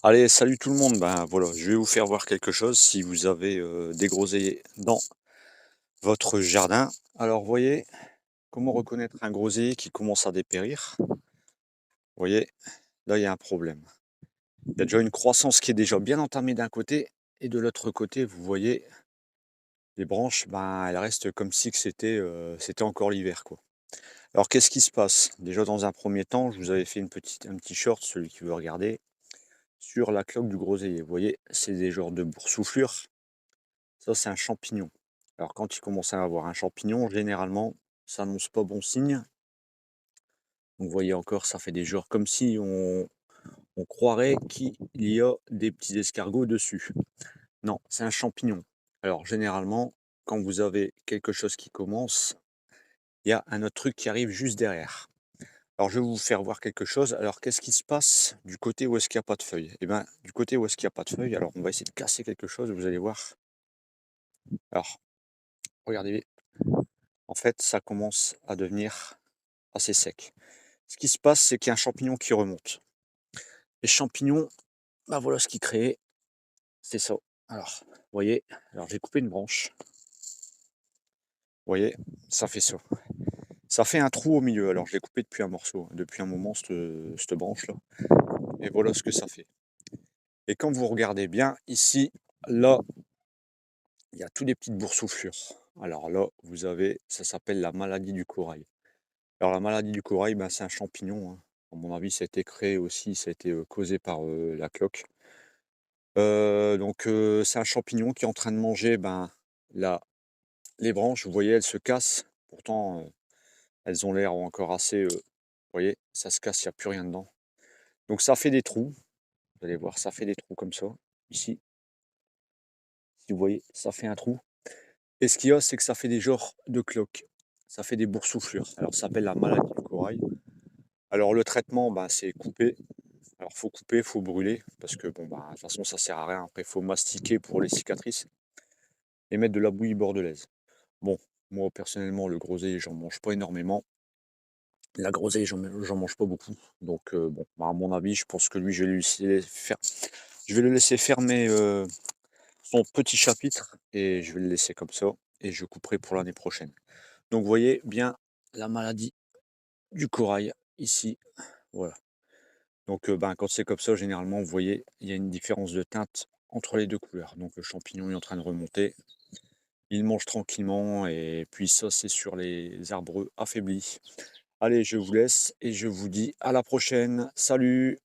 Allez, salut tout le monde. Ben voilà, je vais vous faire voir quelque chose si vous avez des groseilliers dans votre jardin. Alors, voyez, comment reconnaître un groseillier qui commence à dépérir? Vous voyez, là, il y a un problème. Il y a déjà une croissance qui est déjà bien entamée d'un côté, et de l'autre côté, vous voyez, les branches, ben, elles restent comme si que c'était encore l'hiver, quoi. Alors, qu'est-ce qui se passe? Déjà, dans un premier temps, je vous avais fait un petit short, celui qui veut regarder, sur la cloque du groseillier. Vous voyez, c'est des genres de boursouflures. Ça, c'est un champignon. Alors, quand il commence à avoir un champignon, généralement, ça annonce pas bon signe. Donc, vous voyez encore, ça fait des genres comme si on croirait qu'il y a des petits escargots dessus. Non, c'est un champignon. Alors, généralement, quand vous avez quelque chose qui commence, il y a un autre truc qui arrive juste derrière. Alors, je vais vous faire voir quelque chose. Alors, qu'est-ce qui se passe du côté où est-ce qu'il n'y a pas de feuilles? Eh bien, du côté où est-ce qu'il n'y a pas de feuilles, alors on va essayer de casser quelque chose, vous allez voir. Alors, regardez, en fait, ça commence à devenir assez sec. Ce qui se passe, c'est qu'il y a un champignon qui remonte. Les champignons, bah voilà ce qu'ils créent, c'est ça. Alors, vous voyez, alors j'ai coupé une branche. Vous voyez, ça fait ça. Ça fait un trou au milieu. Alors je l'ai coupé depuis un morceau, depuis un moment, cette branche-là. Et voilà ce que ça fait. Et quand vous regardez bien, ici, là, il y a tous des petites boursouflures. Alors là, vous avez, ça s'appelle la maladie du corail. Alors la maladie du corail, ben, c'est un champignon, hein. À mon avis, ça a été créé aussi, ça a été causé par la cloque. C'est un champignon qui est en train de manger, ben, la les branches, vous voyez, elles se cassent. Pourtant, elles ont l'air encore assez, vous voyez, ça se casse, il y a plus rien dedans. Donc ça fait des trous, vous allez voir, ça fait des trous comme ça, ici. Si vous voyez, ça fait un trou et ce qu'il y a, c'est que ça fait des genres de cloques. Ça fait des boursouflures. Alors ça s'appelle la maladie du corail. Alors le traitement, ben, c'est couper. Alors faut couper, faut brûler parce que bon, bah, de toute façon ça sert à rien. Après, il faut mastiquer pour les cicatrices et mettre de la bouillie bordelaise. Bon, moi personnellement, le groseille, j'en mange pas énormément. La groseille, j'en mange pas beaucoup. Donc bon, bah, à mon avis, je pense que lui, je vais le laisser fermer son petit chapitre et je vais le laisser comme ça et je couperai pour l'année prochaine. Donc vous voyez bien la maladie du corail ici, voilà. Donc ben, quand c'est comme ça, généralement, vous voyez, il y a une différence de teinte entre les 2 couleurs. Donc le champignon est en train de remonter. Il mange tranquillement et puis ça, c'est sur les arbres affaiblis. Allez, je vous laisse et je vous dis à la prochaine. Salut!